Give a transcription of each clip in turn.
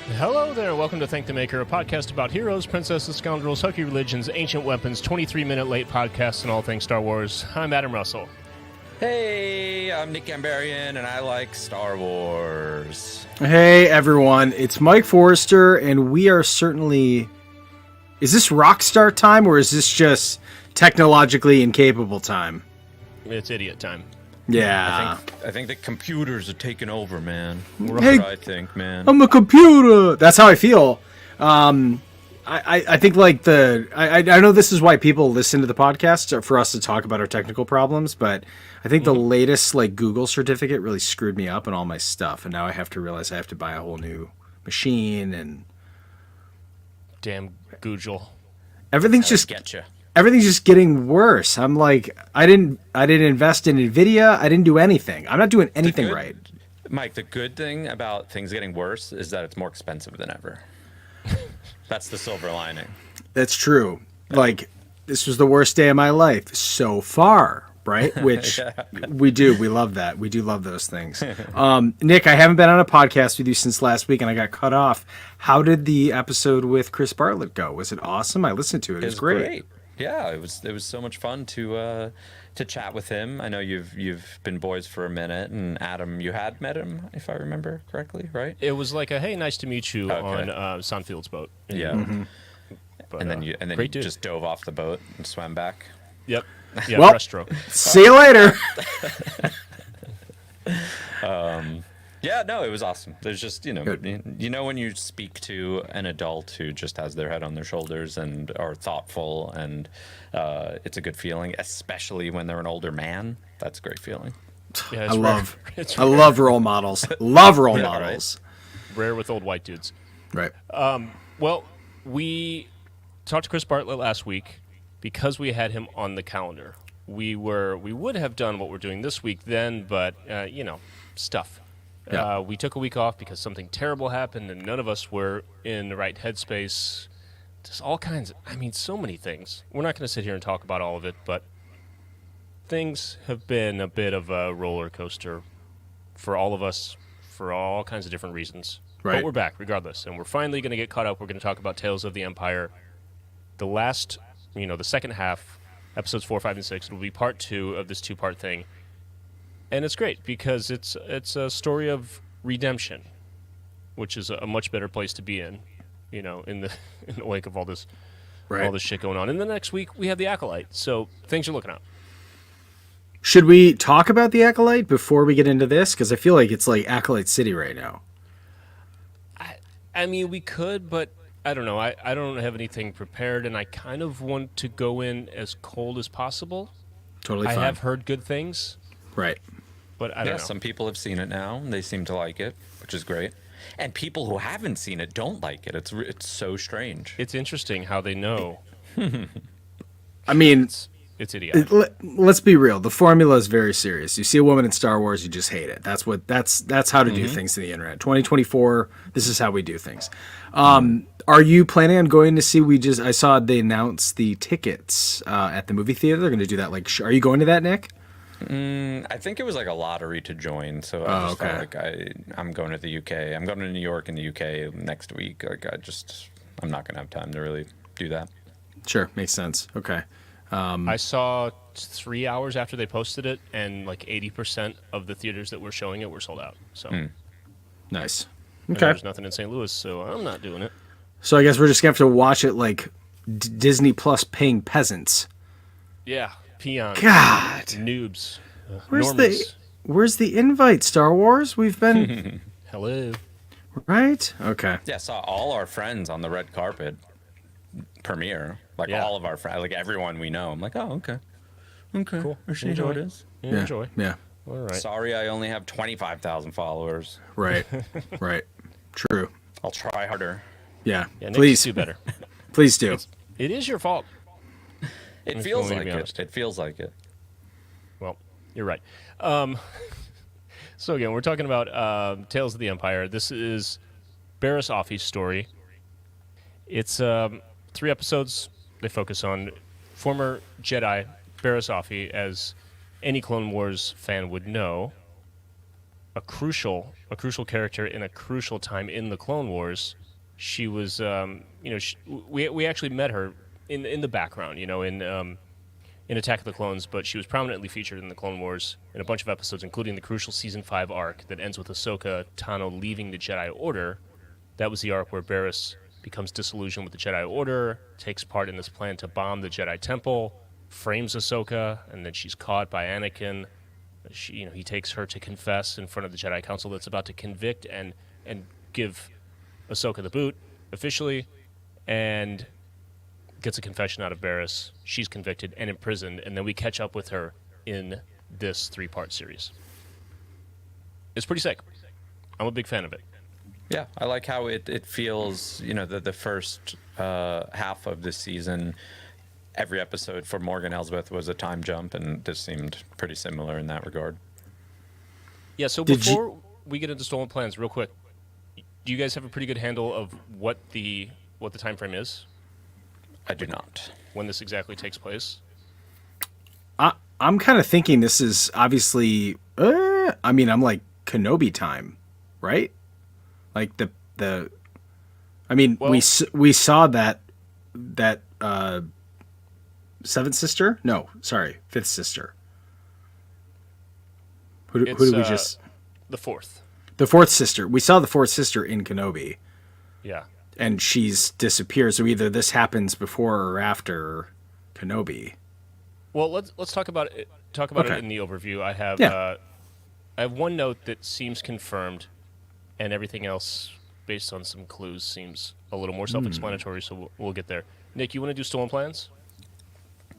Hello there, welcome to Thank the Maker, a podcast about heroes, princesses, scoundrels, hokey religions, ancient weapons, 23-minute late podcasts, and all things Star Wars. I'm Adam Russell. Hey, I'm Nick Gambarian, and I like Star Wars. Hey, everyone. It's Mike Forrester, and we are certainly... Is this Rockstar time, or is this just technologically incapable time? It's idiot time. Yeah. I think the computers are taking over, man. Hey, That's what I think, man. I'm a computer. That's how I feel. I think like I know this is why people listen to the podcast for us to talk about our technical problems, but I think the latest like Google certificate really screwed me up and all my stuff, and now I have to realize I have to buy a whole new machine and Damn Google. everything's just Getcha. everything's just getting worse. I'm like, I didn't invest in Nvidia. I didn't do anything. I'm not doing anything right. Mike, the good thing about things getting worse is that it's more expensive than ever. That's the silver lining. That's true. Like, this was the worst day of my life so far, right? Which we do. We love that. We do love those things. Nick, I haven't been on a podcast with you since last week, and I got cut off. How did the episode with Chris Bartlett go? Was it awesome? I listened to it. It was great. Yeah, it was so much fun to chat with him. I know you've been boys for a minute, and Adam, you had met him, if I remember correctly, right? It was like a hey, nice to meet you on Sonfield's boat. Yeah. Mm-hmm. But, And then you just dove off the boat and swam back. Yep. Yeah, Well, breaststroke. See you later. Yeah, no, it was awesome. There's just, Good. you know when you speak to an adult who just has their head on their shoulders and are thoughtful, and it's a good feeling, especially when they're an older man. That's a great feeling. Yeah, I love role models. Love role models. Rare with old white dudes. Right. Well, we talked to Chris Bartlett last week because we had him on the calendar. We would have done what we're doing this week then, but stuff. Yeah. We took a week off because something terrible happened, and none of us were in the right headspace. Just all kinds of, so many things. We're not going to sit here and talk about all of it, but things have been a bit of a roller coaster for all of us for all kinds of different reasons. Right. But we're back regardless, and we're finally going to get caught up. We're going to talk about Tales of the Empire. The last, the second half, episodes 4, 5, and 6, will be part 2 of this 2-part thing. And it's great because it's a story of redemption, which is a much better place to be in the wake of all this shit going on. And the next week we have the Acolyte, so things are looking up. Should we talk about the Acolyte before we get into this? Because I feel like it's like Acolyte City right now. We could, but I don't know. I don't have anything prepared, and I kind of want to go in as cold as possible. Totally fine. I have heard good things. Right. But I don't know. Some people have seen it now, and they seem to like it, which is great. And people who haven't seen it don't like it. It's so strange. It's interesting how they know. It's idiotic. Let's be real. The formula is very serious. You see a woman in Star Wars, you just hate it. That's how to do things to the internet. 2024, this is how we do things. Are you planning on going to see? I saw they announced the tickets at the movie theater. They're going to do that. Are you going to that, Nick? I think it was like a lottery to join, so I just felt like I'm going to the UK. I'm going to New York and the UK next week. I'm not going to have time to really do that. Sure, makes sense. Okay. I saw 3 hours after they posted it, and like 80% of the theaters that were showing it were sold out. So Nice. And Okay. there's nothing in St. Louis, so I'm not doing it. So I guess we're just going to have to watch it like Disney Plus paying peasants. Yeah, peons. God. Noobs. Where's the invite, Star Wars? We've been... Hello. Right? Okay. Yeah, saw all our friends on the red carpet premiere. All of our friends, like everyone we know. I'm like, oh, okay. Cool. I see how it is. Yeah, enjoy. Yeah. All right. Sorry, I only have 25,000 followers. Right. Right. True. I'll try harder. Yeah. Nick, Please do better. Please do. It is your fault. It If feels you want me to like be it. honest. It feels like it. Well, you're right. So again, we're talking about Tales of the Empire. This is Barriss Offee's story. It's 3 episodes. They focus on former Jedi Barriss Offee, as any Clone Wars fan would know. a crucial character in a crucial time in the Clone Wars. She was, we actually met her in the background, in Attack of the Clones, but she was prominently featured in the Clone Wars in a bunch of episodes, including the crucial Season 5 arc that ends with Ahsoka Tano leaving the Jedi Order. That was the arc where Barriss becomes disillusioned with the Jedi Order, takes part in this plan to bomb the Jedi Temple, frames Ahsoka, and then she's caught by Anakin. He takes her to confess in front of the Jedi Council that's about to convict and give Ahsoka the boot officially, and gets a confession out of Barriss. She's convicted and imprisoned, and then we catch up with her in this 3-part series. It's pretty sick. I'm a big fan of it. Yeah, I like how it feels, the first half of the season, every episode for Morgan Elsbeth was a time jump, and this seemed pretty similar in that regard. Yeah, so before we get into Stolen Plans, real quick, do you guys have a pretty good handle of what the time frame is? I do not. When this exactly takes place? I'm kind of thinking this is obviously, I'm like Kenobi time, right? Like we saw that seventh sister? No, sorry, fifth sister. Who did we just? The fourth. The fourth sister. We saw the fourth sister in Kenobi. Yeah. And she's disappeared. So either this happens before or after Kenobi. Well, let's talk about it. It in the overview. I have one note that seems confirmed, and everything else, based on some clues, seems a little more self-explanatory. So we'll get there. Nick, you want to do Stolen Plans?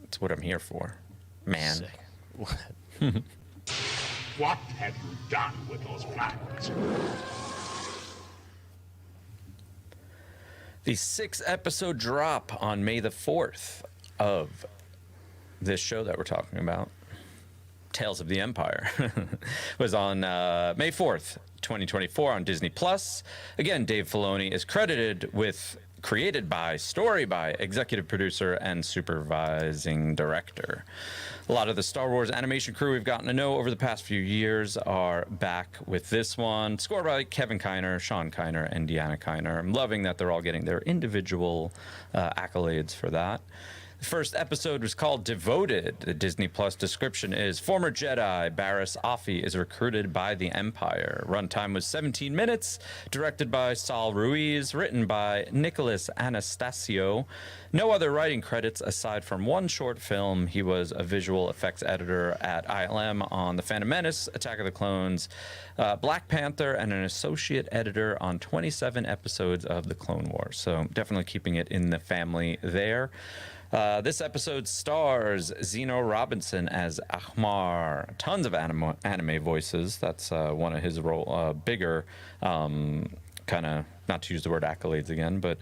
That's what I'm here for, man. Sick. What have you done with those plans? The 6-episode drop on May the 4th of this show that we're talking about, Tales of the Empire, was on May 4th, 2024 on Disney+. Again, Dave Filoni is credited with created by, story by, executive producer, and supervising director. A lot of the Star Wars animation crew we've gotten to know over the past few years are back with this one. Scored by Kevin Kiner, Sean Kiner, and Deanna Kiner. I'm loving that they're all getting their individual accolades for that. The first episode was called Devoted. The Disney Plus description is former Jedi Barriss Offee is recruited by the Empire. Runtime was 17 minutes. Directed by Saul Ruiz. Written by Nicholas Anastasio. No other writing credits aside from one short film. He was a visual effects editor at ILM on The Phantom Menace, Attack of the Clones, Black Panther, and an associate editor on 27 episodes of The Clone Wars. So definitely keeping it in the family there. This episode stars Zeno Robinson as Ahmar. Tons of anime voices. That's one of his bigger, kind of, not to use the word accolades again, but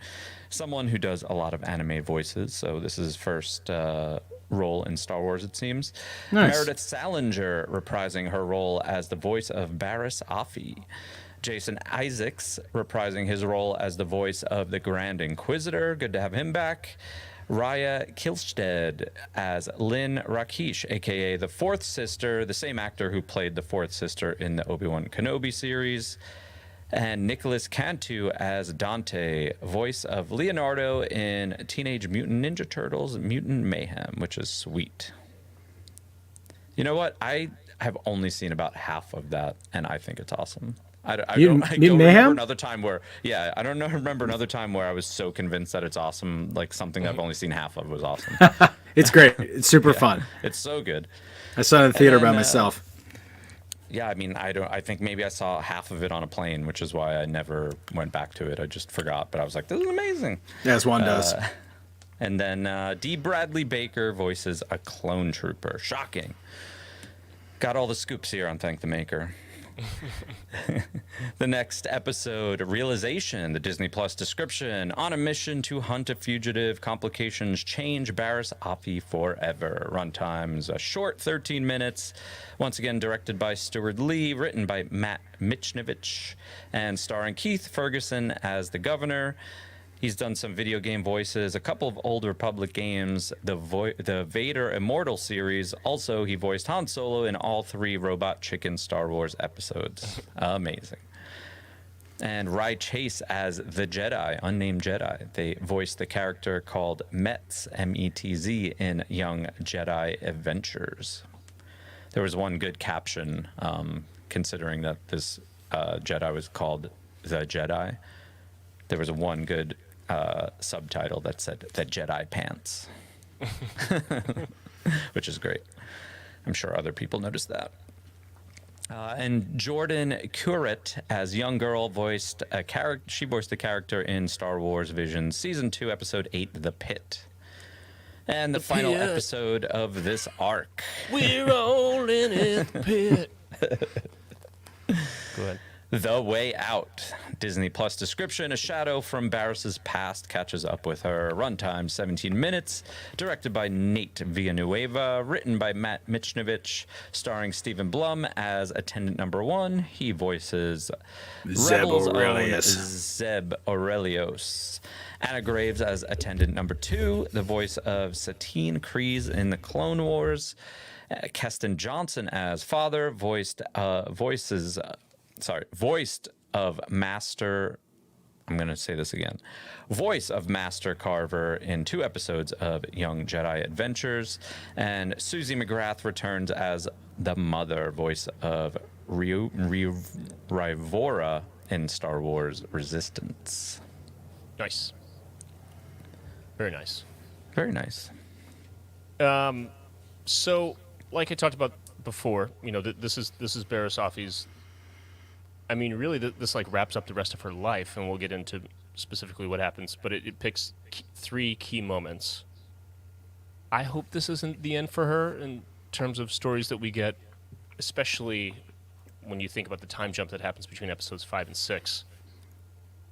someone who does a lot of anime voices. So this is his first role in Star Wars, it seems. Nice. Meredith Salinger reprising her role as the voice of Barriss Offee. Jason Isaacs reprising his role as the voice of the Grand Inquisitor. Good to have him back. Raya Kilstead as Lynn Rakesh, a.k.a. the fourth sister, the same actor who played the fourth sister in the Obi-Wan Kenobi series. And Nicholas Cantu as Dante, voice of Leonardo in Teenage Mutant Ninja Turtles Mutant Mayhem, which is sweet. You know what? I have only seen about half of that, and I think it's awesome. I don't remember another time where I was so convinced that it's awesome, like something I've only seen half of was awesome. It's great. It's super fun. It's so good. I saw it in the theater by myself. Yeah, I mean, I think maybe I saw half of it on a plane, which is why I never went back to it. I just forgot, but I was like, this is amazing. As one does. And then D. Bradley Baker voices a clone trooper. Shocking. Got all the scoops here on Thank the Maker. The next episode, Realization, the Disney Plus description. On a mission to hunt a fugitive, complications change Barriss Offee forever. Runtime's a short 13 minutes. Once again, directed by Stuart Lee, written by Matt Michnovich, and starring Keith Ferguson as the governor. He's done some video game voices, a couple of Old Republic games, the Vader Immortal series. Also, he voiced Han Solo in all 3 Robot Chicken Star Wars episodes. Amazing. And Rye Chase as the Jedi, unnamed Jedi. They voiced the character called Metz, M-E-T-Z, in Young Jedi Adventures. There was one good caption, considering that this Jedi was called the Jedi. There was one good subtitle that said "The Jedi Pants," which is great. I'm sure other people noticed that. And Jordan Currit as young girl voiced a character. She voiced the character in Star Wars Visions Season 2, Episode 8, The Pit. And the final pit. episode of this arc. We're all in it, pit. Go ahead. The Way Out. Disney Plus description: a shadow from Barris's past catches up with her. Runtime 17 minutes. Directed by Nate Villanueva. Written by Matt Michnovich. Starring Stephen Blum as Attendant Number 1. He voices Zeb Rebels' own Aurelius. Zeb Aurelios. Anna Graves as Attendant Number 2. The voice of Satine Kryze in the Clone Wars. Keston Johnson as Father. Voiced of Master. I'm going to say this again. Voice of Master Carver in 2 episodes of Young Jedi Adventures. And Susie McGrath returns as the Mother, voice of Rivora in Star Wars Resistance. Nice. Very nice. Very nice. So, like I talked about before, this is Barriss Offee's. I mean, really, this like wraps up the rest of her life, and we'll get into specifically what happens. But it picks 3 key moments. I hope this isn't the end for her in terms of stories that we get, especially when you think about the time jump that happens between episodes 5 and 6.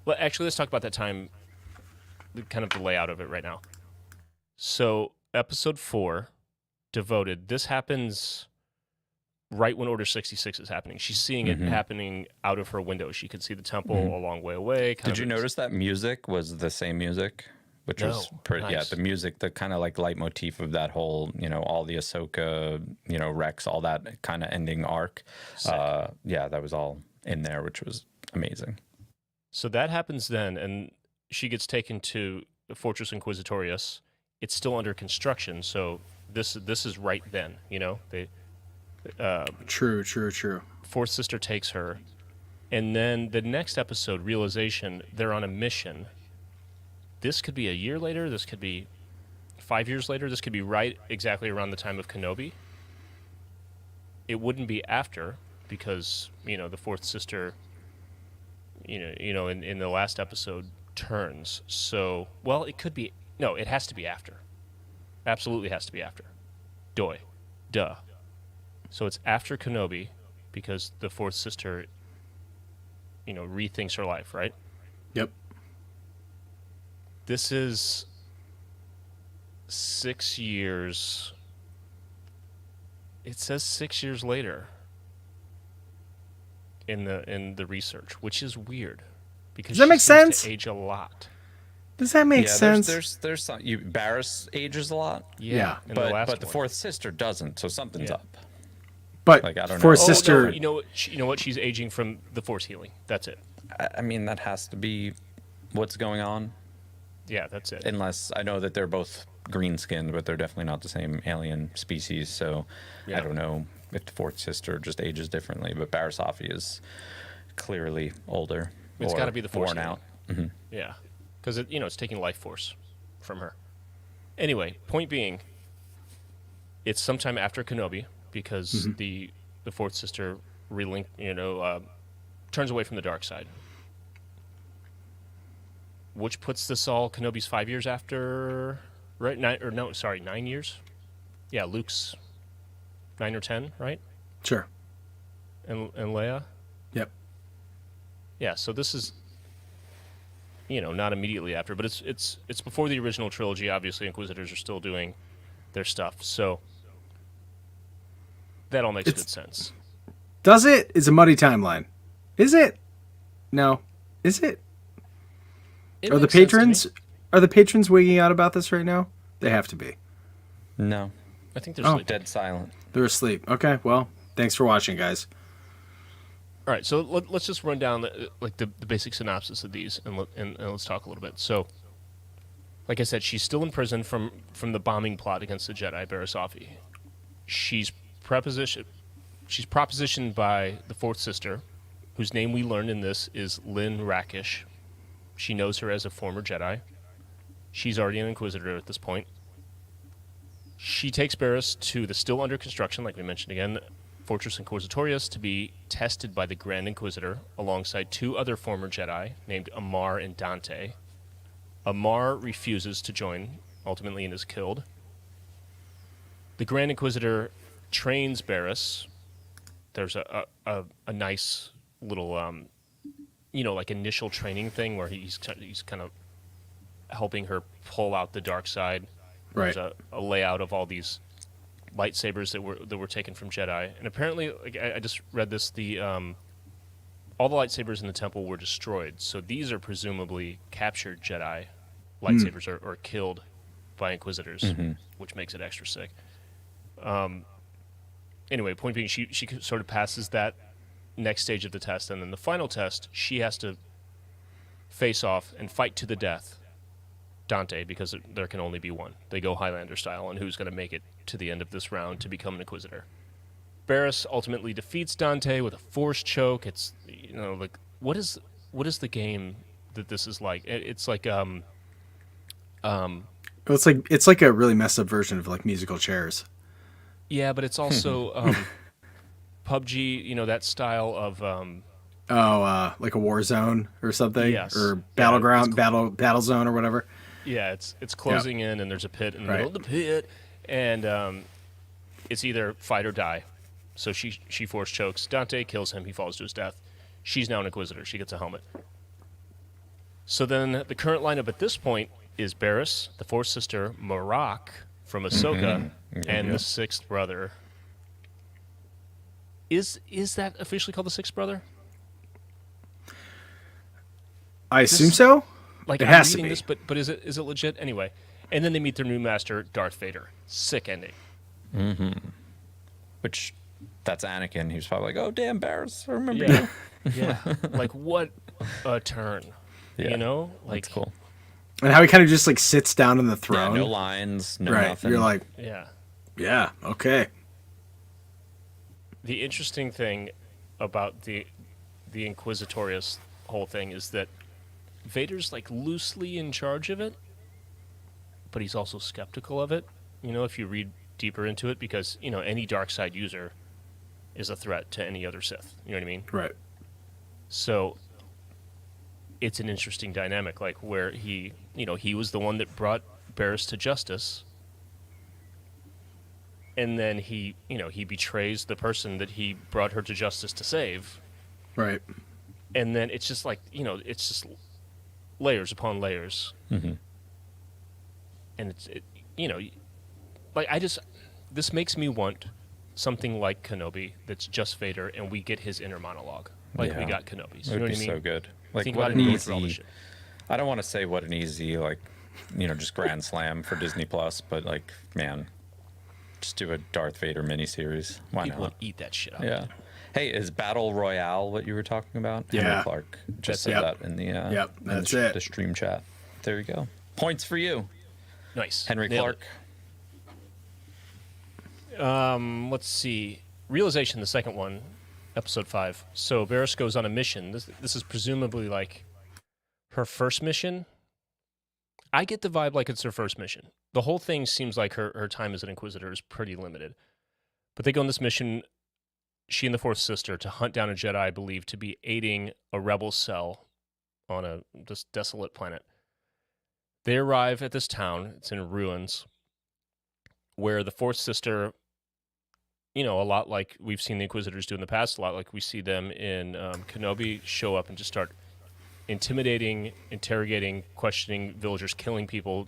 Well, actually, let's talk about that time, kind of the layout of it right now. So, episode 4, Devoted. This happens right when Order 66 is happening. She's seeing it happening out of her window. She could see the temple a long way away. Did you notice that music was the same music? Which was pretty, nice. yeah, the music, the kind of like leitmotif of that whole, all the Ahsoka, Rex, all that kind of ending arc. Yeah, that was all in there, which was amazing. So that happens then, and she gets taken to the Fortress Inquisitorius. It's still under construction, so this is right then, They True. Fourth Sister takes her, and then the next episode, Realization, they're on a mission. This could be a year later. This could be 5 years later. This could be right exactly around the time of Kenobi. It wouldn't be after, because the Fourth Sister, in the last episode, turns. So, well, it could be. No, it has to be after. Absolutely has to be after. Duh. So it's after Kenobi, because the Fourth Sister, rethinks her life, right? Yep. This is 6 years. It says 6 years later in the research, which is weird, because Does that she make seems sense? to age a lot. Does that make sense? There's some. Barriss ages a lot. Yeah. in the last but the one. Fourth Sister doesn't, so something's Yeah. up. But Like, I don't Fourth know. Sister, No, you know what? She's aging from the Force healing. That's it. I mean, that has to be what's going on. Yeah, that's it. Unless I know that they're both green-skinned, but they're definitely not the same alien species. So Yeah. I don't know if the Fourth Sister just ages differently. But Barriss Offee is clearly older. It's or got to be the Force worn healing. out. Yeah, because it's taking life force from her. Anyway, point being, it's sometime after Kenobi, because the Fourth Sister turns away from the dark side, which puts this all Kenobi's 5 years after, right? 9 years. Yeah, Luke's 9 or 10, right? sure. And Leia. Yep. Yeah, so this is, not immediately after, but it's before the original trilogy. Obviously, Inquisitors are still doing their stuff, so that all makes good sense. Does it? It's a muddy timeline. Is it? No. Is it? It Are the makes sense to me. patrons wigging out about this right now? They have to be. No, I think they're Oh. sleeping. dead silent. They're asleep. Okay, well, thanks for watching, guys. All right, so let's just run down the basic synopsis of these, and let's talk a little bit. So, like I said, she's still in prison from the bombing plot against the Jedi, Barisafi. She's propositioned by the fourth sister, whose name we learned in this is Lynn Rakish. She knows her as a former Jedi. She's already an Inquisitor at this point. She takes Barris to the still under construction, like we mentioned again, Fortress Inquisitorius, to be tested by the Grand Inquisitor alongside two other former Jedi named Amar and Dante. Amar refuses to join, ultimately, and is killed. The Grand Inquisitor trains Barris. There's a nice little, like initial training thing where he's kind of helping her pull out the dark side. Right. There's a layout of all these lightsabers that were taken from Jedi, and apparently, like, I just read this, all the lightsabers in the temple were destroyed. So these are presumably captured Jedi lightsabers or killed by Inquisitors, which makes it extra sick. Anyway, point being, she sort of passes that next stage of the test, and then the final test, she has to face off and fight to the death Dante, because there can only be one. They go Highlander style, and who's going to make it to the end of this round to become an Inquisitor. Barris ultimately defeats Dante with a force choke. It's, like, what is the game that this is like? It's like It's like a really messed up version of like musical chairs. yeah, but it's also PUBG, that style of Like a war zone or something, Yes. or Yeah, battleground, battle zone or whatever. yeah, it's closing in, and there's a pit in the middle of the pit, and it's either fight or die. So she force chokes Dante, kills him, he falls to his death. She's now an Inquisitor. She gets a helmet. So then the current lineup at this point is Barris, the fourth sister, Marak from Ahsoka, and the sixth brother. Is that officially called the sixth brother? I assume so. Like, It I'm has to reading be. this, but is it legit? Anyway, and then they meet their new master, Darth Vader. Sick ending. Which, that's Anakin. He was probably like, "Oh damn, Barris, I remember Yeah, you." yeah. Like, what a turn. Yeah, Like, That's cool. And how he kind of just like sits down on the Yeah, throne. no lines, no right. nothing. You're like, yeah. yeah, okay. The interesting thing about the Inquisitorius whole thing is that Vader's like loosely in charge of it, but he's also skeptical of it. If you read deeper into it, because any dark side user is a threat to any other Sith. You know what I mean? Right. So it's an interesting dynamic, like where he was the one that brought Barris to justice, and then he betrays the person that he brought her to justice to save. Right. And then it's just like, it's just layers upon layers. Mm-hmm. And this makes me want something like Kenobi that's just Vader, and we get his inner monologue, like we Yeah. got Kenobi's. It You know would what be I mean? so good. Like, Think what about an it going through all this easy. shit. I don't want to say what an easy, like, just grand slam for Disney Plus, but like, man, just do a Darth Vader miniseries. Why People not? would eat that shit up. Yeah. Hey, is Battle Royale what you were talking about? Yeah. Henry Clark just said Yep. that in the Yep, in that's the, it. the stream chat. There you go. Points for you, Nice. Henry Nailed Clark. it. Let's see. Realization, the second one, episode 5. So Barris goes on a mission. This is presumably like her first mission. I get the vibe like it's her first mission. The whole thing seems like her time as an Inquisitor is pretty limited. But they go on this mission, she and the fourth sister, to hunt down a Jedi believed to be aiding a rebel cell on this desolate planet. They arrive at this town. It's in ruins, where the fourth sister, a lot like we've seen the Inquisitors do in the past, a lot like we see them in Kenobi, show up and just start intimidating, interrogating, questioning villagers, killing people,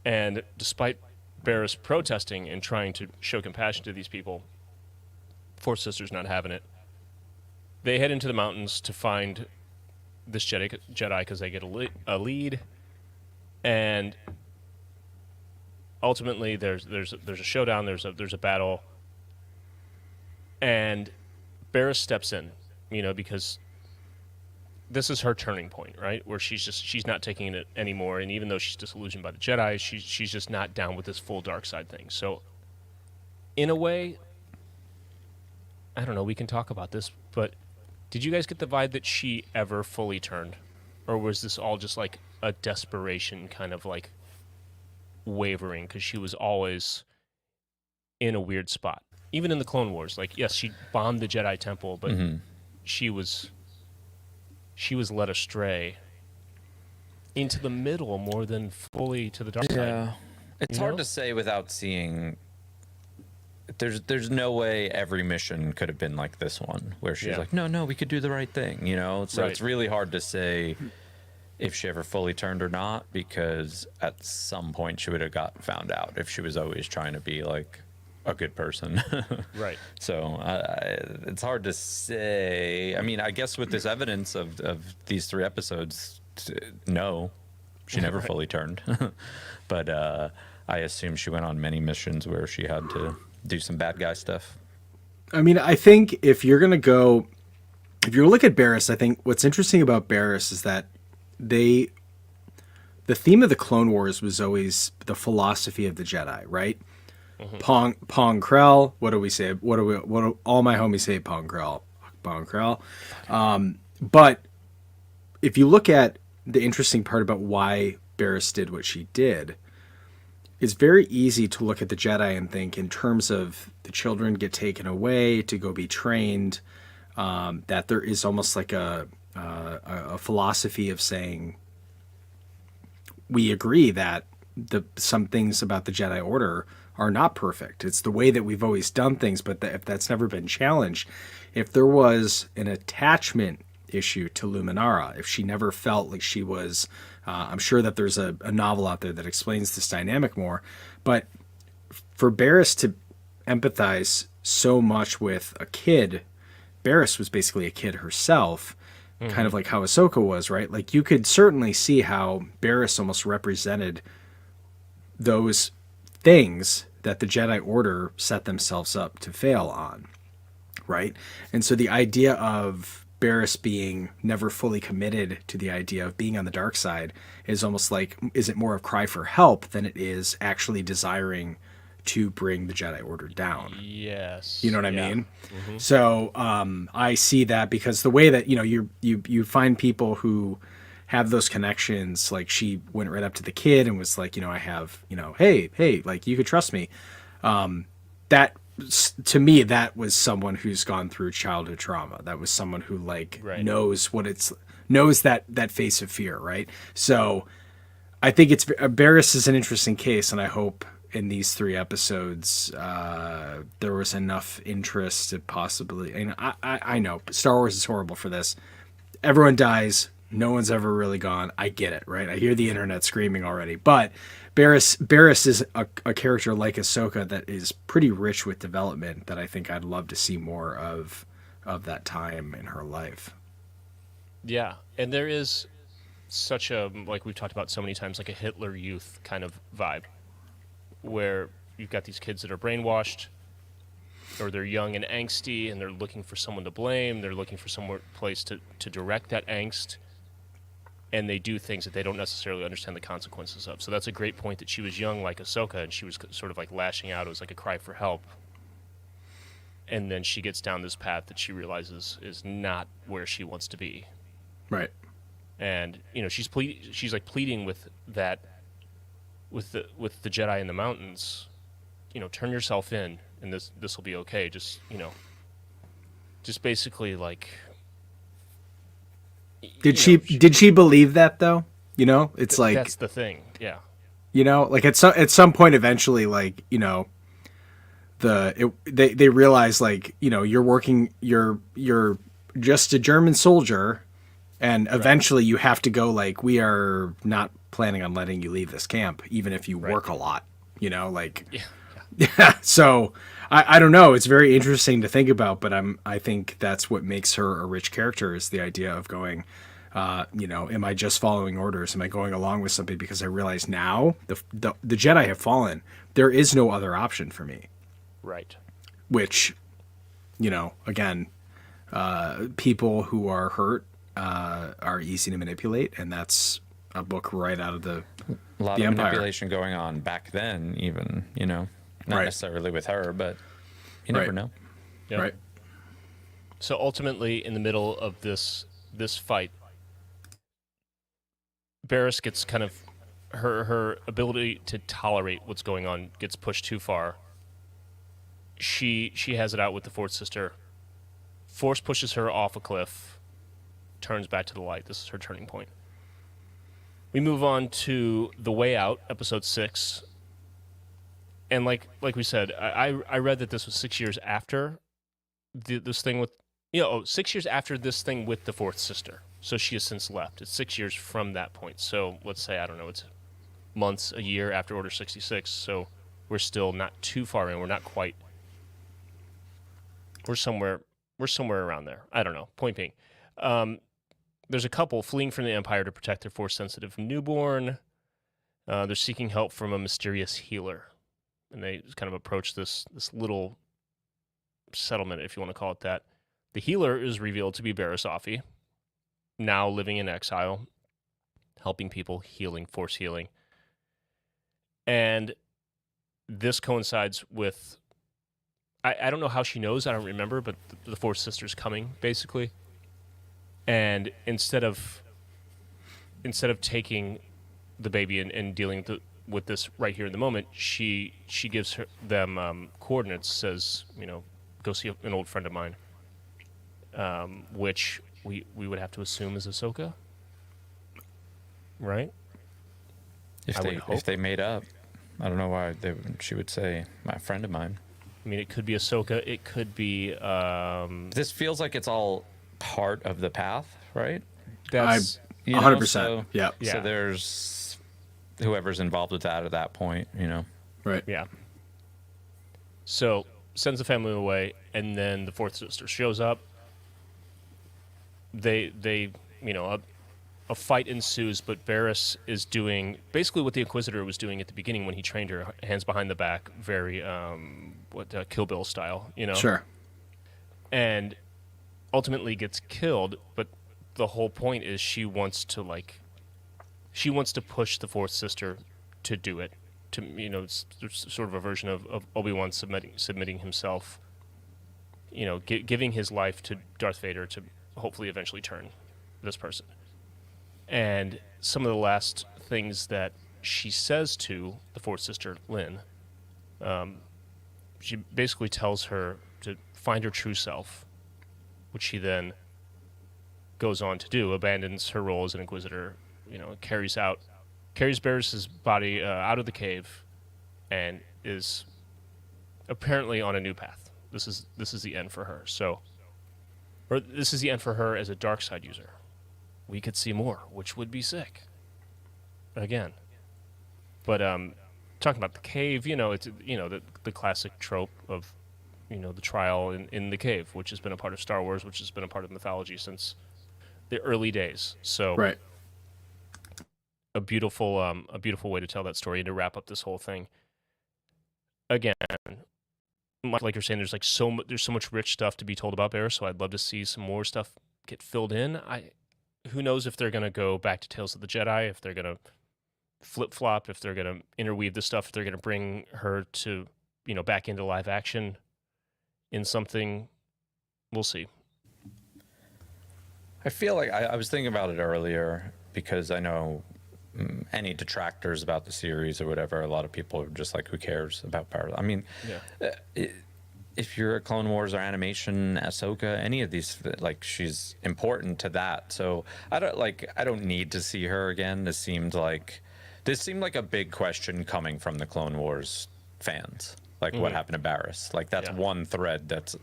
And despite Barris protesting and trying to show compassion to these people, Fourth Sister's not having it. They head into the mountains to find this Jedi because they get a lead, and ultimately there's a showdown. There's a battle, and Barriss steps in, because this is her turning point, right? Where she's not taking it anymore, and even though she's disillusioned by the Jedi, she's just not down with this full dark side thing. So, in a way, I don't know. We can talk about this, but did you guys get the vibe that she ever fully turned, or was this all just like a desperation kind of like wavering because she was always in a weird spot? Even in the Clone Wars, like, yes, she bombed the Jedi Temple, but she was led astray into the middle more than fully to the dark side. Yeah, it's hard to say without seeing. There's no way every mission could have been like this one, where she's like, no, we could do the right thing, So it's really hard to say if she ever fully turned or not, because at some point she would have got found out if she was always trying to be like a good person. Right. So it's hard to say. I mean, I guess with this evidence of these 3 episodes, no, she never fully turned. But I assume she went on many missions where she had to do some bad guy stuff. I mean, I think if you look at Barriss, I think what's interesting about Barriss is that the theme of the Clone Wars was always the philosophy of the Jedi, right? Pong Krell. What do we say? What do all my homies say? Pong Krell. But if you look at the interesting part about why Barriss did what she did, it's very easy to look at the Jedi and think in terms of the children get taken away to go be trained, that there is almost like a philosophy of saying, we agree that some things about the Jedi Order are not perfect. It's the way that we've always done things, but if that's never been challenged, if there was an attachment issue to Luminara, if she never felt like she was, I'm sure that there's a novel out there that explains this dynamic more, but for Barriss to empathize so much with a kid, Barriss was basically a kid herself, kind of like how Ahsoka was, right? Like, you could certainly see how Barriss almost represented those things that the Jedi Order set themselves up to fail on, right? And so the idea of Barriss being never fully committed to the idea of being on the dark side is almost like, is it more of cry for help than it is actually desiring to bring the Jedi Order down? Yes. You know what I mean? So I see that because the way that, you find people who have those connections, like she went right up to the kid and was like, I have, hey, like, you could trust me. That, to me, that was someone who's gone through childhood trauma. That was someone who knows that face of fear, right? So I think Barriss is an interesting case, and I hope in these 3 episodes there was enough interest to possibly. And I know Star Wars is horrible for this. Everyone dies. No one's ever really gone. I get it, right? I hear the internet screaming already, but Barriss is a character like Ahsoka that is pretty rich with development that I think I'd love to see more of that time in her life. Yeah, and there is such a, like we've talked about so many times, like a Hitler Youth kind of vibe, where you've got these kids that are brainwashed, or they're young and angsty, and they're looking for someone to blame. They're looking for somewhere place to direct that angst, and they do things that they don't necessarily understand the consequences of. So that's a great point, that she was young like Ahsoka, and she was sort of like lashing out. It was like a cry for help. And then she gets down this path that she realizes is not where she wants to be. Right. And, she's like pleading with that, with the Jedi in the mountains, turn yourself in, and this will be okay. Just basically like. Did she believe that though? It's like, that's the thing. Yeah. Like at some point eventually, like, they realize, like, you're just a German soldier, and eventually you have to go, like, we are not planning on letting you leave this camp, even if you work a lot, like. Yeah. So I don't know. It's very interesting to think about, but I think that's what makes her a rich character, is the idea of going, Am I just following orders? Am I going along with something because I realize now the Jedi have fallen? There is no other option for me. Right. Which, again, people who are hurt are easy to manipulate, and that's a book right out of the A lot the of Empire. manipulation going on back then, even, not Right. necessarily with her, but you never Right. know. Yep. Right. So ultimately, in the middle of this fight, Barriss gets kind of her ability to tolerate what's going on gets pushed too far. She has it out with the Fourth Sister. Force pushes her off a cliff, turns back to the light. This is her turning point. We move on to The Way Out, episode 6. And like we said, I read that this was 6 years after this thing with 6 years after this thing with the Fourth Sister. So she has since left. It's 6 years from that point. So let's say, I don't know, it's months, a year after Order 66. So we're still not too far in. We're not quite. We're somewhere around there. I don't know. Point being, there's a couple fleeing from the Empire to protect their Force-sensitive newborn. They're seeking help from a mysterious healer, and they kind of approach this little settlement, if you want to call it that. The healer is revealed to be Barriss Offee, now living in exile, helping people, Force healing. And this coincides with, I don't know how she knows, I don't remember, but the Fourth Sister's coming, basically. And instead of taking the baby and dealing with this right here in the moment, she gives them coordinates, says, go see an old friend of mine, which we would have to assume is Ahsoka, right? If they made up, I don't know why she would say my friend of mine. I mean, it could be Ahsoka. It could be. This feels like it's all part of the path, right? That's 100%. So, Yeah. So there's whoever's involved with that at that point, Right. yeah. So sends the family away, and then the Fourth Sister shows up. They a fight ensues, but Barriss is doing basically what the Inquisitor was doing at the beginning when he trained her, hands behind the back, very Kill Bill style, Sure. and ultimately gets killed. But the whole point is she wants to push the Fourth Sister to do it, to it's sort of a version of Obi-Wan submitting himself, giving his life to Darth Vader to hopefully eventually turn this person. And some of the last things that she says to the Fourth Sister, Lynn, she basically tells her to find her true self, which she then goes on to do, abandons her role as an Inquisitor, carries Barriss's body out of the cave, and is apparently on a new path. This is the end for her. Or this is the end for her as a dark side user. We could see more, which would be sick. Again. But talking about the cave, it's the classic trope of the trial in the cave, which has been a part of Star Wars, which has been a part of mythology since the early days. So Right. a beautiful way to tell that story and to wrap up this whole thing. Again, like you're saying, there's so much rich stuff to be told about Barriss, so I'd love to see some more stuff get filled in. Who knows if they're going to go back to Tales of the Jedi, if they're going to flip-flop, if they're going to interweave the stuff, if they're going to bring her to, back into live action in something. We'll see. I feel like I was thinking about it earlier because I know any detractors about the series or whatever, a lot of people are just like, who cares about Power? I mean, if you're a Clone Wars or animation, Ahsoka, any of these, she's important to that. So I don't need to see her again. This seemed like a big question coming from the Clone Wars fans. What happened to Barriss? That's one thread that's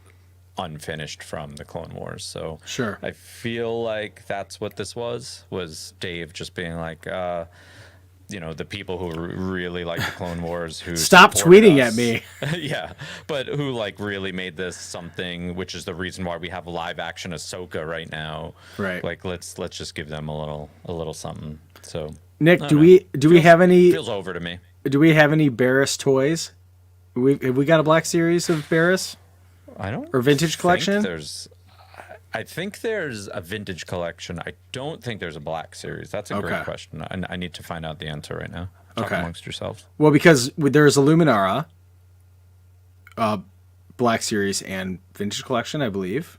unfinished from the Clone Wars. So Sure. I feel like that's what this was Dave just being like, the people who really like the Clone Wars who Stop supported tweeting us. at me. Yeah, but who like really made this something, which is the reason why we have live action Ahsoka right now. Right. Like let's just give them a little something. So Nick, I do don't we know. have any Feels over to me. do we have any Barris toys? Have we got a Black Series of Barris I don't. or vintage think collection? I think there's a vintage collection. I don't think there's a Black Series. That's a Okay. great question. I need to find out the answer right now. Talk Okay. amongst yourselves. Well, because there's a Luminara, Black Series and vintage collection, I believe.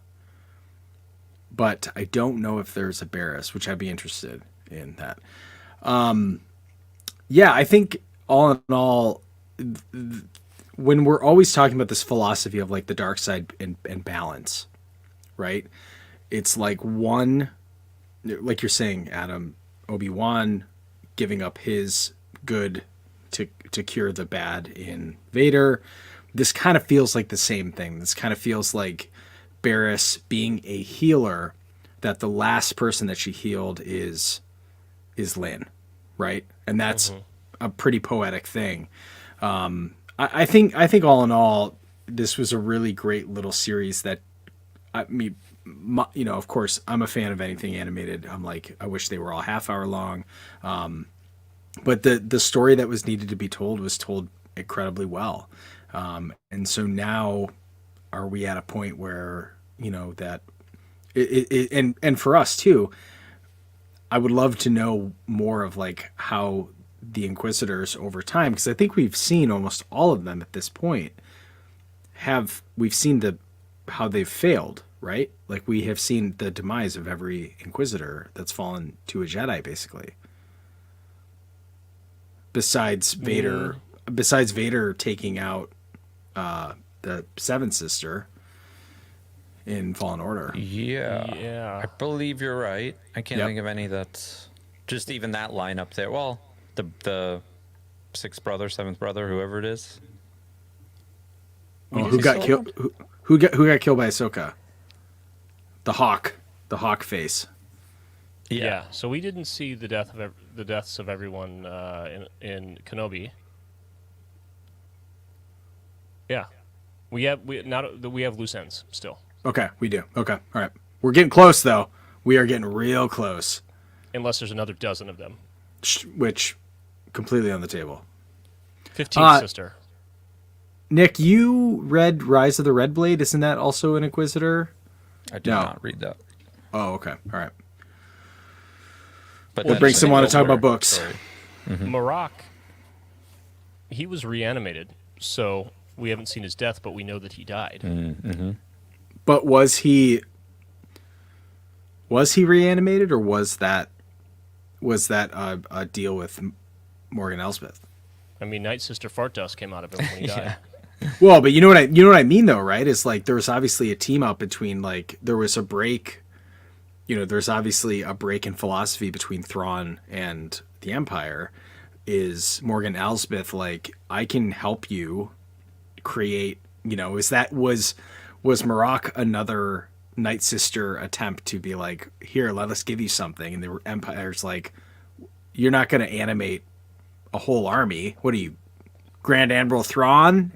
But I don't know if there's a Barris, which I'd be interested in that. Yeah, I think all in all, when we're always talking about this philosophy of like the dark side and balance, right? It's like one, like you're saying, Adam, Obi-Wan giving up his good to cure the bad in Vader. This kind of feels like the same thing. This kind of feels like Barris being a healer, that the last person that she healed is Lynn, right? And that's a pretty poetic thing. I think all in all, this was a really great little series that of course, I'm a fan of anything animated. I'm like, I wish they were all half hour long. But the story that was needed to be told was told incredibly well. And so now are we at a point where, that and for us too, I would love to know more of like how the Inquisitors over time, because I think we've seen almost all of them at this point we've seen how they've failed, right? Like we have seen the demise of every Inquisitor that's fallen to a Jedi, basically. Besides Vader taking out the Seventh Sister in Fallen Order. Yeah. I believe you're right. I can't think of any that's just even that lineup there. Well, the sixth brother, seventh brother, whoever it is. Oh, who got killed? Who got killed by Ahsoka? The Hawk face. Yeah. So we didn't see the deaths of everyone in Kenobi. Yeah, we have loose ends still. Okay, we do. Okay, all right. We're getting close though. We are getting real close. Unless there's another dozen of them. Which, completely on the table. 15th sister. Nick, you read Rise of the Red Blade. Isn't that also an Inquisitor? I did not read that. Oh, okay. All right. But We'll bring someone to talk about books. Story. Marok, he was reanimated, so we haven't seen his death, but we know that he died. Mm-hmm. But was he reanimated, or was that a deal with Morgan Elsbeth? I mean, Night Sister Fart Dust came out of him when he died. Well, but you know what I mean though, right? It's like there was obviously a team up between, like, there was a break. There's obviously a break in philosophy between Thrawn and the Empire. Is Morgan Elsbeth like, I can help you create? Was Marok another Night Sister attempt to be like, here, let us give you something? And the Empire's like, you're not going to animate a whole army. What are you, Grand Admiral Thrawn?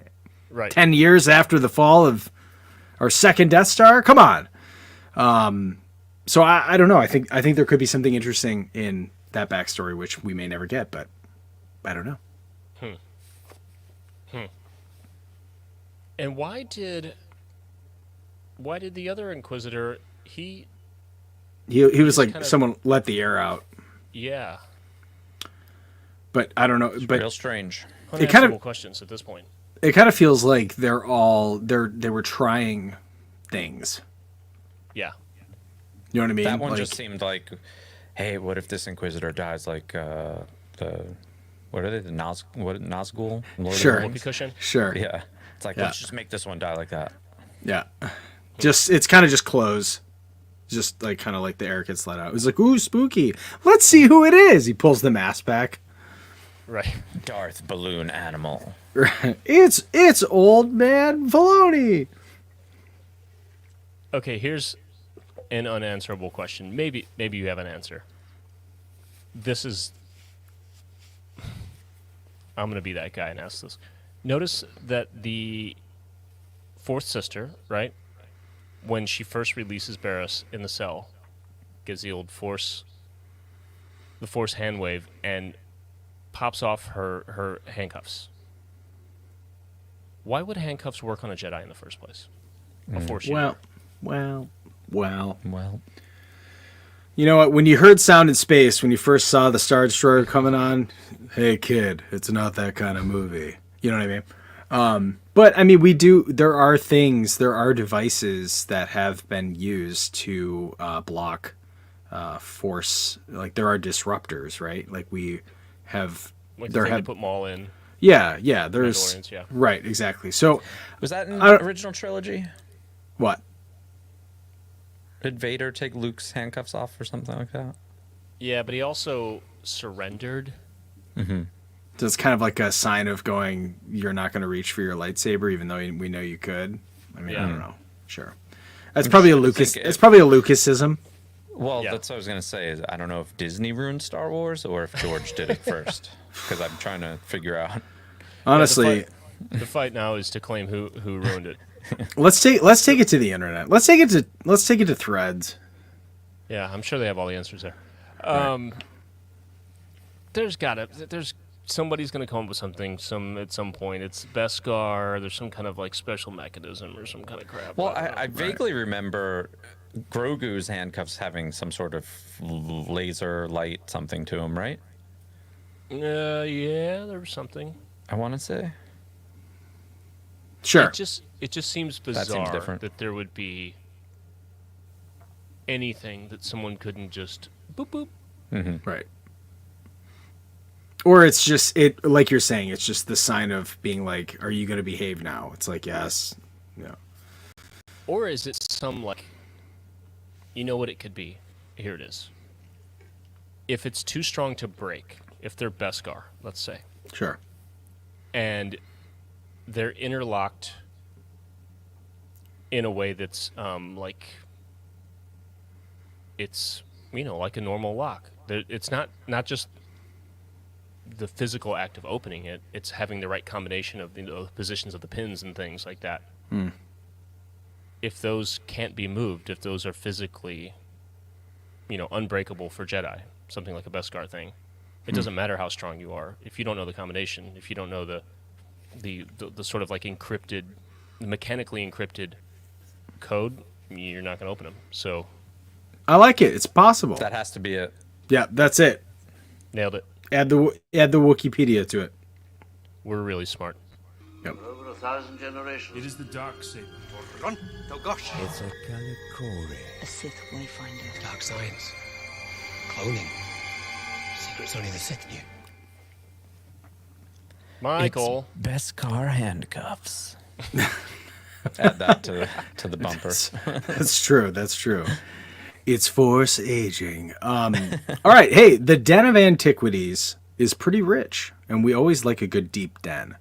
Right. 10 years after the fall of our second Death Star? Come on. So I don't know. I think there could be something interesting in that backstory, which we may never get, but I don't know. And why did the other Inquisitor, he was like, kind of, someone let the air out. Yeah. But I don't know. It's but real strange. Unanswerable questions at this point. It kind of feels like they were trying things. Yeah. You know what I mean? That one just seemed like, hey, what if this Inquisitor dies like what are they? The Nazgul? Lord Sure. of the Whoopee Rings? cushion? Sure. Yeah. It's like, let's just make this one die like that. Yeah. It's kind of just close. Just like kind of like the air gets let out. It was like, ooh, spooky. Let's see who it is. He pulls the mask back. Right. Darth Balloon Animal. It's old man Filoni. Okay, here's an unanswerable question. Maybe you have an answer. This is I'm going to be that guy and ask this. Notice that the fourth sister, right, when she first releases Barriss in the cell, gives the old force hand wave and pops off her handcuffs. Why would handcuffs work on a Jedi in the first place? A force user. Well. You know what? When you heard sound in space, when you first saw the Star Destroyer coming on, hey kid, it's not that kind of movie. You know what I mean? But I mean, there are devices that have been used to block force. Like there are disruptors, right? Like we have. Like the thing they put Maul in. Yeah. There's Mandalorians, yeah. Right, exactly. So Was that in the original trilogy? what? Did Vader take Luke's handcuffs off or something like that? Yeah, but he also surrendered. So it's kind of like a sign of going, you're not going to reach for your lightsaber, even though we know you could. I mean, I don't know. Sure, that's probably a Lucas. It's probably a Lucasism. Well, Yeah. that's what I was going to say. Is I don't know if Disney ruined Star Wars or if George did it first, because I'm trying to figure out. Honestly, The fight now is to claim who ruined it. let's take it to the internet. Let's take it to Threads. Yeah, I'm sure they have all the answers there. There's somebody's gonna come up with something at some point. It's Beskar. There's some kind of like special mechanism or some kind of crap. Well, I vaguely remember Grogu's handcuffs having some sort of laser light something to them, right? Yeah, there was something. I want to say. Sure. It just seems bizarre seems different. that there would be anything that someone couldn't just boop boop. Right. Or it's just like you're saying, it's just the sign of being like, are you going to behave now? It's like, yes. Yeah. Or is it some like, you know what it could be? Here it is. If it's too strong to break, if they're Beskar, let's say, Sure. and they're interlocked in a way that's like it's like a normal lock. It's not just the physical act of opening it; it's having the right combination of the positions of the pins and things like that. If those can't be moved, if those are physically, unbreakable for Jedi, something like a Beskar thing, it doesn't matter how strong you are. If you don't know the combination, if you don't know the sort of like encrypted, mechanically encrypted code, you're not going to open them. So I like it. It's possible. That has to be it. Yeah, that's it. nailed it. Add the Wikipedia to it. We're really smart. Yep. Over 1,000 generations. It is the dark saber. Run, Togosh. It's a Calicori. A Sith wayfinder. Dark science. Cloning. Secrets only the Sith knew. Michael. It's Beskar handcuffs. Add that to the bumper. That's true. It's force aging. All right. Hey, the Den of Antiquities is pretty rich, and we always like a good deep den.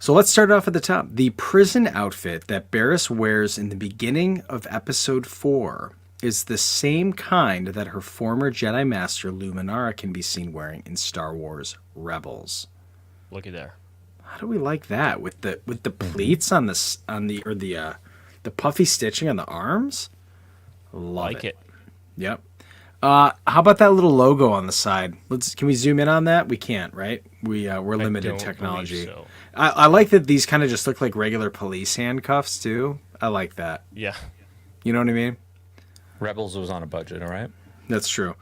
So let's start off at the top. The prison outfit that Barriss wears in the beginning of Episode 4 is the same kind that her former Jedi Master Luminara can be seen wearing in Star Wars Rebels. Looky there. How do we like that with the pleats on the puffy stitching on the arms? Love Like it. Yep. How about that little logo on the side? Can we zoom in on that? We can't, right? We're limited don't technology. believe so. I like that these kind of just look like regular police handcuffs too. I like that. Yeah. You know what I mean? Rebels was on a budget, all right? That's true.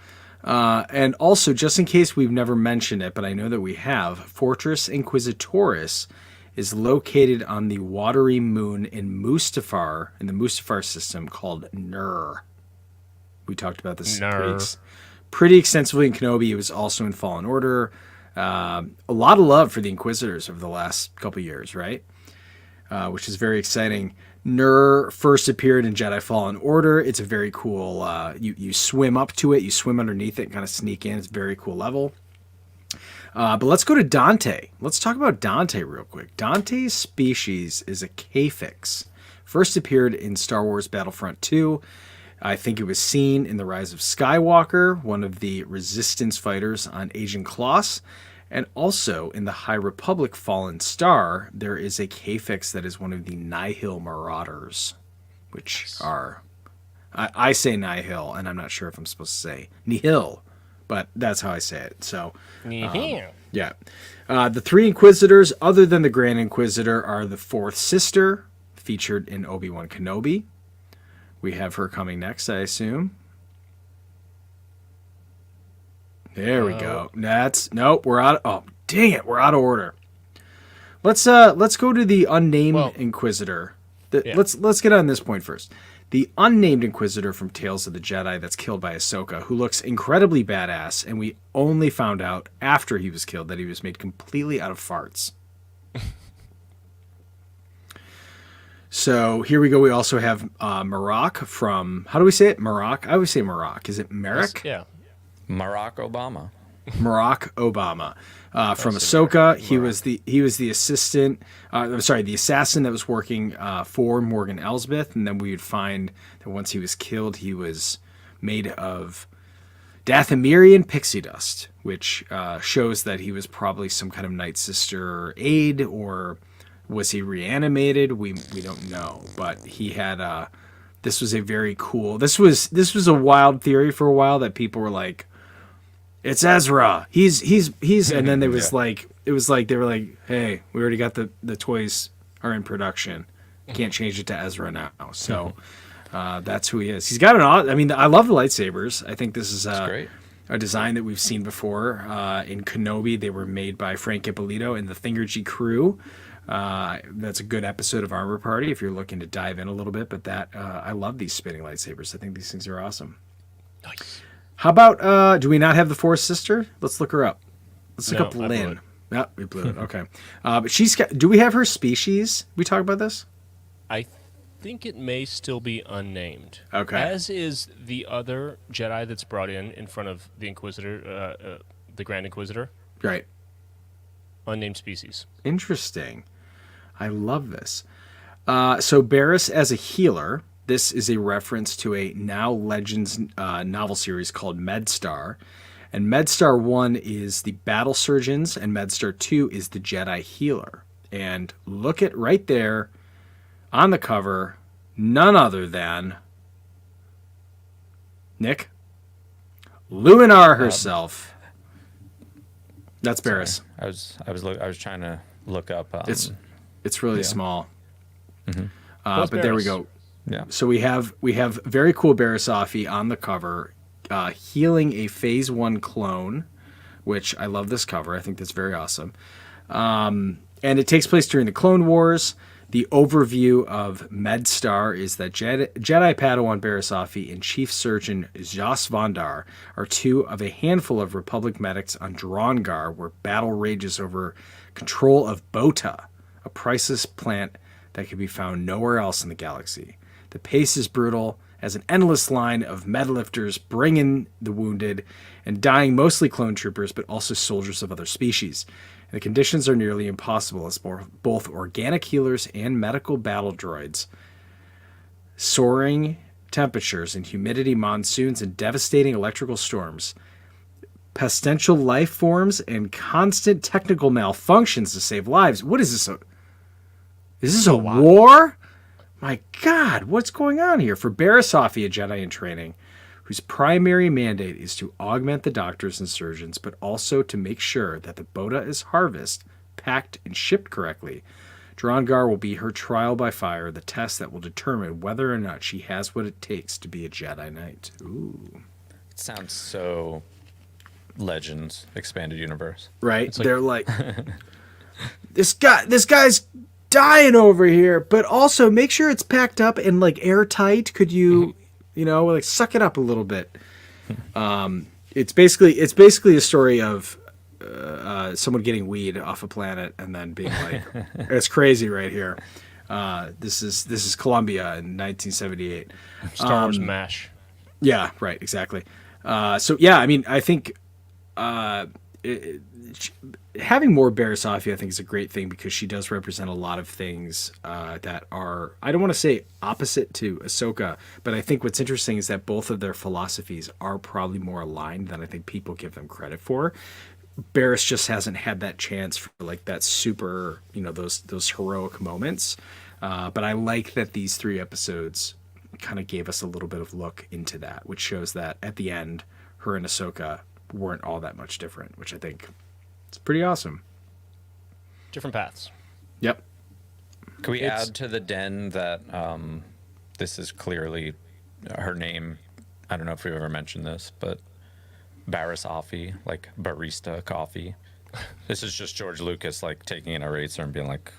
And also, just in case we've never mentioned it, but I know that we have, Fortress Inquisitoris is located on the watery moon in Mustafar, in the Mustafar system called Nur. We talked about this pretty extensively in Kenobi. It was also in Fallen Order. A lot of love for the Inquisitors over the last couple years, right? Which is very exciting. Nur first appeared in Jedi Fallen Order. It's a very cool, you swim up to it, you swim underneath it and kind of sneak in. It's a very cool level. But let's go to Dante. Let's talk about Dante real quick. Dante's species is a K-Fix. First appeared in Star Wars Battlefront 2. I think it was seen in The Rise of Skywalker, one of the resistance fighters on Agent Kloss. And also in the High Republic Fallen Star, there is a K-Fix that is one of the Nihil Marauders, which are, I say Nihil, and I'm not sure if I'm supposed to say Nihil, but that's how I say it. So, yeah. The 3 Inquisitors, other than the Grand Inquisitor, are the 4th Sister, featured in Obi-Wan Kenobi. We have her coming next, I assume. There we go. Nope, we're out. Oh, dang it, we're out of order. Let's go to the unnamed Inquisitor. Let's get on this point first. The unnamed Inquisitor from Tales of the Jedi that's killed by Ahsoka, who looks incredibly badass, and we only found out after he was killed that he was made completely out of farts. So here we go. We also have Marok from, how do we say it? Marok? I always say Marok. Is it Merrick? Yeah. Barack Obama. Barack Obama. From Ahsoka, he was the assistant. The assassin that was working for Morgan Elsbeth, and then we would find that once he was killed, he was made of Dathomirian pixie dust, which shows that he was probably some kind of Night Sister aide, or was he reanimated? We don't know, but he had. This was a very cool. This was a wild theory for a while that people were like, it's Ezra. He's and then there was like, it was like they were like, hey, we already got the toys are in production. Can't change it to Ezra now. So that's who he is. He's got I mean, I love the lightsabers. I think this is a design that we've seen before. In Kenobi, they were made by Frank Ippolito and the Thingergy crew. That's a good episode of Armor Party if you're looking to dive in a little bit. But I love these spinning lightsabers. I think these things are awesome. Nice. How about, do we not have the 4th Sister? Let's look her up. Let's look up Lynn. No, we blew it. Okay. But do we have her species? We talk about this? I think it may still be unnamed. Okay. As is the other Jedi that's brought in front of the Inquisitor, the Grand Inquisitor. Right. Unnamed species. Interesting. I love this. So Barriss as a healer. This is a reference to a Now Legends novel series called MedStar. And MedStar 1 is the Battle Surgeons, and MedStar 2 is the Jedi Healer. And look at right there on the cover, none other than Nick, Luminar herself. That's Barriss. I was trying to look up. It's really small. Mm-hmm. But there we go. Yeah. So we have very cool Barrissafi on the cover, healing a Phase 1 clone, which I love this cover. I think that's very awesome. And it takes place during the Clone Wars. The overview of MedStar is that Jedi Padawan Barrissafi and Chief Surgeon Jas Vondar are 2 of a handful of Republic medics on Drongar, where battle rages over control of Bota, a priceless plant that can be found nowhere else in the galaxy. The pace is brutal, as an endless line of medlifters bring in the wounded and dying, mostly clone troopers, but also soldiers of other species. And the conditions are nearly impossible, as both organic healers and medical battle droids. Soaring temperatures and humidity monsoons and devastating electrical storms, pestilential life forms, and constant technical malfunctions to save lives. What is this? Is this a war? My God, what's going on here? For Barrissafi, a Jedi in training, whose primary mandate is to augment the doctors and surgeons, but also to make sure that the Bota is harvested, packed, and shipped correctly. Drongar will be her trial by fire, the test that will determine whether or not she has what it takes to be a Jedi Knight. Ooh. It sounds so Legends expanded universe. Right? They're like this guy's dying over here, but also make sure it's packed up and like airtight. Could you, like suck it up a little bit? It's basically a story of someone getting weed off a planet and then being like, it's crazy right here. This is Columbia in 1978. Star Wars MASH. Yeah, right, exactly. So yeah, I mean, I think having more Barrissafi, I think, is a great thing, because she does represent a lot of things that are, I don't want to say opposite to Ahsoka, but I think what's interesting is that both of their philosophies are probably more aligned than I think people give them credit for. Barris just hasn't had that chance for like that super, those heroic moments. But I like that these 3 episodes kind of gave us a little bit of look into that, which shows that at the end, her and Ahsoka weren't all that much different, which I think is pretty awesome. Different paths. Yep. Can we add to the den that this is clearly her name? I don't know if we've ever mentioned this, but Barris Offee, like barista coffee. This is just George Lucas like taking an eraser and being like,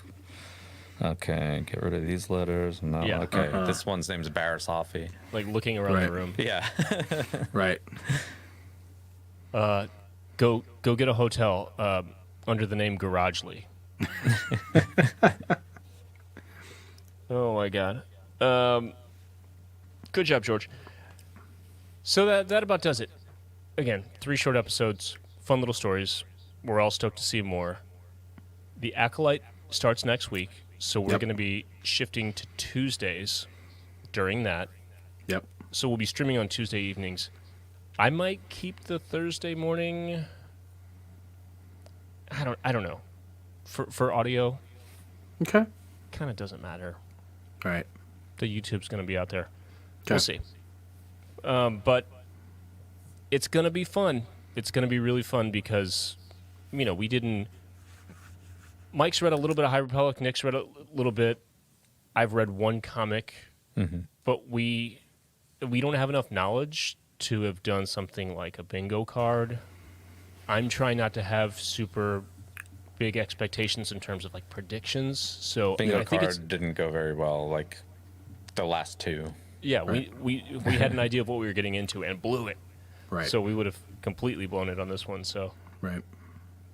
okay, get rid of these letters. No, Yeah. okay. This one's name's Barris Offee. Like looking around the room. Yeah. Right. Go get a hotel under the name Garagely. Oh my god. Good job, George. So that about does it. Again, 3 short episodes, fun little stories. We're all stoked to see more. The Acolyte starts next week, so we're going to be shifting to Tuesdays during that. Yep. So we'll be streaming on Tuesday evenings. I might keep the Thursday morning. I don't know. For audio, Okay. kind of doesn't matter. All right. The YouTube's going to be out there. Okay. We'll see. But it's going to be fun. It's going to be really fun because, we didn't... Mike's read a little bit of High Republic. Nick's read a little bit. I've read 1 comic. Mm-hmm. But we don't have enough knowledge to have done something like a bingo card. I'm trying not to have super big expectations in terms of like predictions. So Bingo I think card didn't go very well, like the last 2. Yeah, Right. we had an idea of what we were getting into and blew it. Right. So we would have completely blown it on this one. So Right.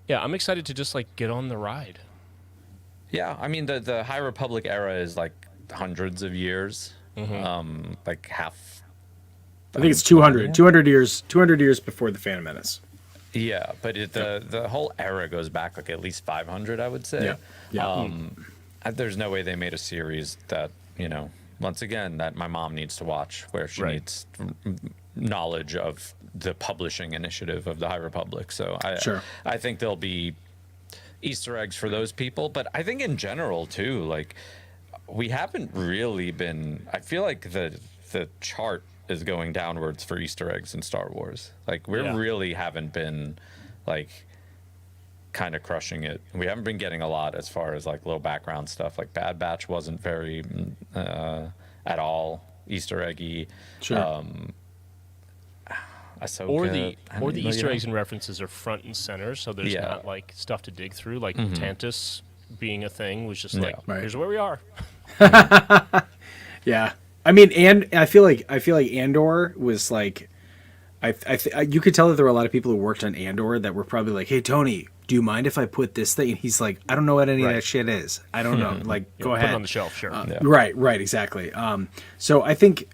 yeah, I'm excited to just like get on the ride. Yeah, I mean the High Republic era is like hundreds of years, like half. I think it's 200 years before the Phantom Menace. Yeah, but the whole era goes back like at least 500, I would say. Yeah. There's no way they made a series that once again that my mom needs to watch, where she Right. needs knowledge of the publishing initiative of the High Republic. So I think there'll be Easter eggs for those people, but I think in general too, like we haven't really been. I feel like the chart is going downwards for Easter eggs in Star Wars. Like we really haven't been like kind of crushing it. We haven't been getting a lot as far as like little background stuff. Like Bad Batch wasn't very at all Easter eggy. Sure. Ahsoka, Or the Easter eggs and references are front and center, so there's Yeah. not like stuff to dig through. Like Tantus being a thing was just Yeah. like, Right. here's where we are. Yeah. I mean, and I feel like Andor was like, you could tell that there were a lot of people who worked on Andor that were probably like, "Hey Tony, do you mind if I put this thing?" And he's like, "I don't know what any of that shit is. I don't know. Like, go Put ahead." it on the shelf, sure. Right, exactly. So I think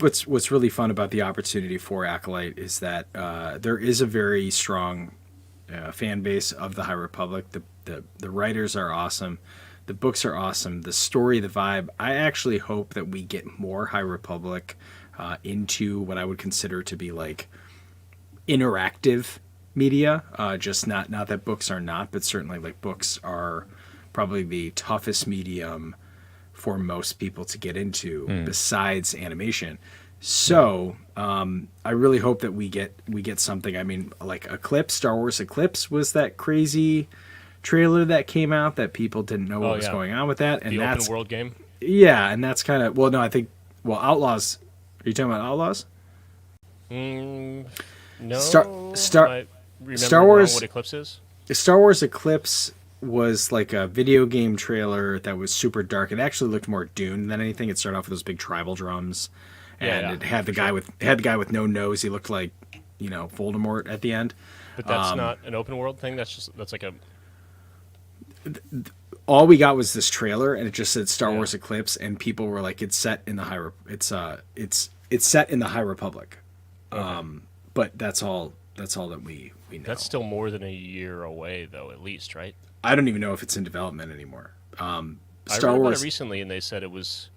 what's really fun about the opportunity for Acolyte is that there is a very strong fan base of the High Republic. The writers are awesome. The books are awesome. The story, the vibe. I actually hope that we get more High Republic into what I would consider to be like interactive media. Just not that books are not, but certainly like books are probably the toughest medium for most people to get into besides animation. So I really hope that we get something. I mean, like Eclipse, Star Wars Eclipse was that crazy trailer that came out that people didn't know what was going on with that, and The that's open world game. yeah, and that's kind of Outlaws. Are you talking about Outlaws? No. Star- I remember Star wrong Wars- what Eclipse is? Star Wars Eclipse was like a video game trailer that was super dark. It actually looked more Dune than anything. It started off with those big tribal drums, and it had the guy with no nose. He looked like Voldemort at the end. But that's not an open world thing. That's like a. All we got was this trailer, and it just said Star Wars Eclipse, and people were like, "It's set in the it's set in the High Republic." But that's all that we know. That's still more than a year away, though. At least, right? I don't even know if it's in development anymore. I Star read Wars about it recently, and they said it was.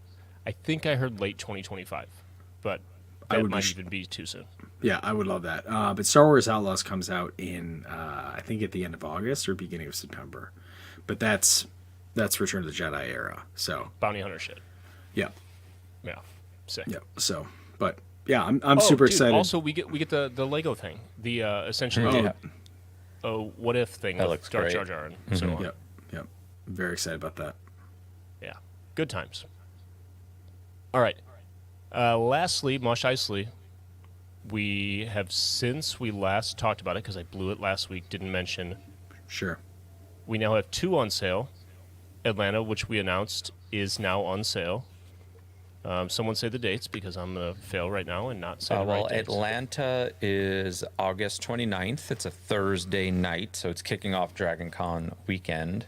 I think I heard late 2025, but that might even be too soon. Yeah, I would love that. But Star Wars Outlaws comes out in I think at the end of August or beginning of September. But that's Return of the Jedi era. So Bounty hunter shit. yeah, Yeah. Sick. yeah. So, but yeah, I'm super dude, excited. Also, we get the Lego thing. The essentially what if thing That with looks Dark great. Jar Jar and so on. Yep, yep. I'm very excited about that. Yeah. Good times. All right. Lastly, Mos Eisley. We have, since we last talked about it, because I blew it last week, didn't mention, Sure. we now have 2 on sale. Atlanta, which we announced, is now on sale. Someone say the dates, because I'm going to fail right now and not say the right dates. Atlanta is August 29th. It's a Thursday night, so it's kicking off Dragon Con weekend.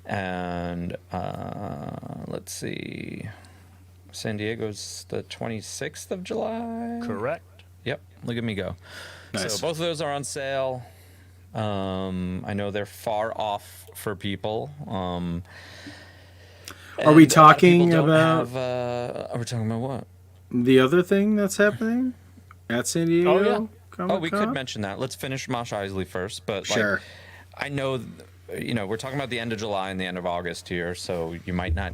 And let's see. San Diego's the 26th of July. Correct. Yep, look at me go. Nice. So both of those are on sale. I know they're far off for people. Are we and a lot of talking people don't about are we talking about what? the other thing that's happening at San Diego? Oh, yeah. Comic-Con? Oh, we could mention that. Let's finish Mos Eisley first. But Sure. I know, we're talking about the end of July and the end of August here, so you might not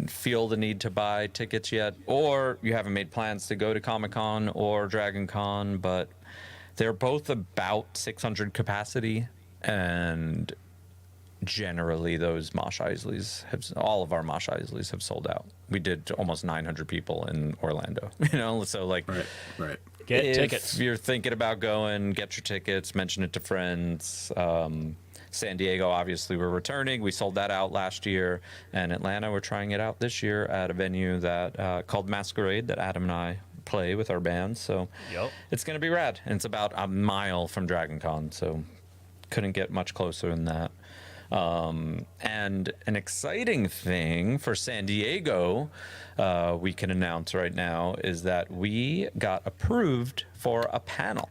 feel the need to buy tickets yet, or you haven't made plans to go to Comic-Con or Dragon Con, but they're both about 600 capacity, and generally those Mos Eisleys all of our Mos Eisleys have sold out. We did almost 900 people in Orlando, so like Right. Get if tickets. you're thinking about going, get your tickets, mention it to friends. San Diego, obviously, we're returning. We sold that out last year. And Atlanta, we're trying it out this year at a venue that called Masquerade that Adam and I play with our band. So Yep. it's going to be rad. And it's about a mile from Dragon Con, so couldn't get much closer than that. And an exciting thing for San Diego, we can announce right now, is that we got approved for a panel.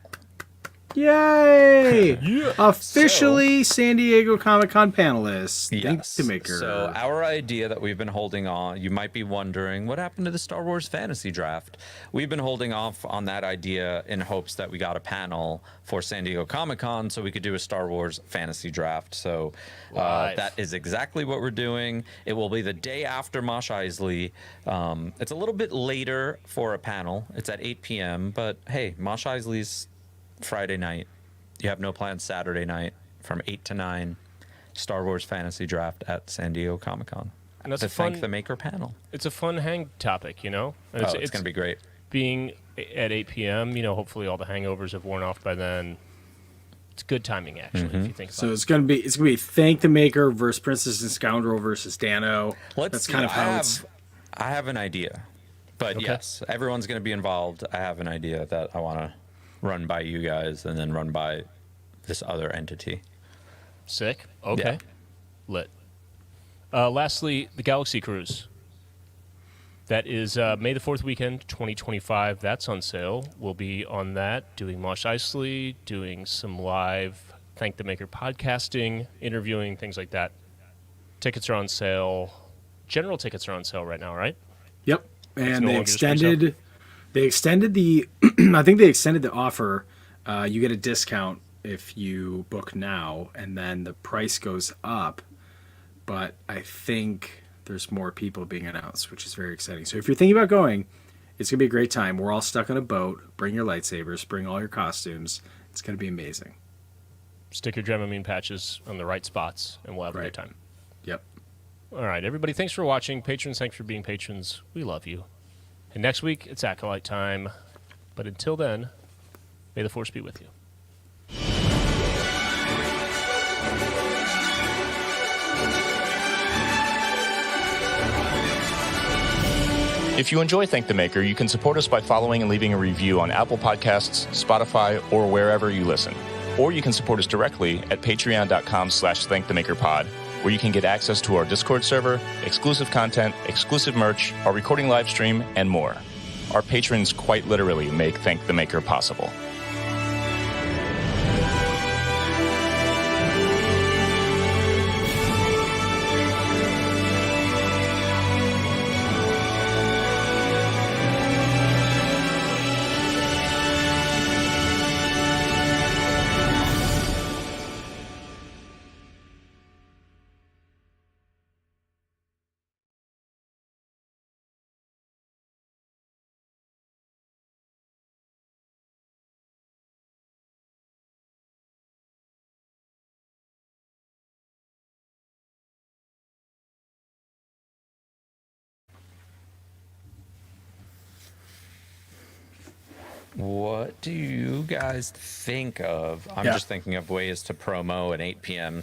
Yay! Officially San Diego Comic-Con panelists. Thanks Yes. to Maker. So our idea that we've been holding on, you might be wondering, what happened to the Star Wars fantasy draft? We've been holding off on that idea in hopes that we got a panel for San Diego Comic-Con so we could do a Star Wars fantasy draft. So Live. that is exactly what we're doing. It will be the day after Mos Eisley. It's a little bit later for a panel. It's at 8 p.m., but hey, Mos Eisley's Friday night. You have no plans Saturday night from 8 to 9. Star Wars fantasy draft at San Diego Comic-Con. And that's to a fun- thank the Maker panel. It's a fun hang topic, And It's going to be great. Being at 8 p.m., hopefully all the hangovers have worn off by then. It's good timing, actually, if you think about So it. it's gonna be Thank the Maker versus Princess and Scoundrel versus Dano. Let's That's see. kind of how it's. I have an idea. But Okay. yes, everyone's going to be involved. I have an idea that I want to run by you guys and then run by this other entity. Sick. Okay. Yeah. Lit. Lastly, the Galaxy Cruise. That is May the 4th weekend, 2025. That's on sale. We'll be on that, doing Mos Eisley, doing some live Thank the Maker podcasting, interviewing, things like that. Tickets are on sale. General tickets are on sale right now, right? Yep. And no they longer just pre-sale. extended the I think they extended the offer. You get a discount if you book now, and then the price goes up. But I think there's more people being announced, which is very exciting. So if you're thinking about going, it's going to be a great time. We're all stuck on a boat. Bring your lightsabers. Bring all your costumes. It's going to be amazing. Stick your Dramamine patches on the right spots, and we'll have a Right. good time. Yep. All right, everybody, thanks for watching. Patrons, thanks for being patrons. We love you. And next week, it's Acolyte time. But until then, may the Force be with you. If you enjoy Thank the Maker, you can support us by following and leaving a review on Apple Podcasts, Spotify, or wherever you listen. Or you can support us directly at patreon.com/thankthemakerpod, where you can get access to our Discord server, exclusive content, exclusive merch, our recording live stream, and more. Our patrons quite literally make Thank the Maker possible. What do you guys think of? I'm Yeah. just thinking of ways to promo an 8 p.m.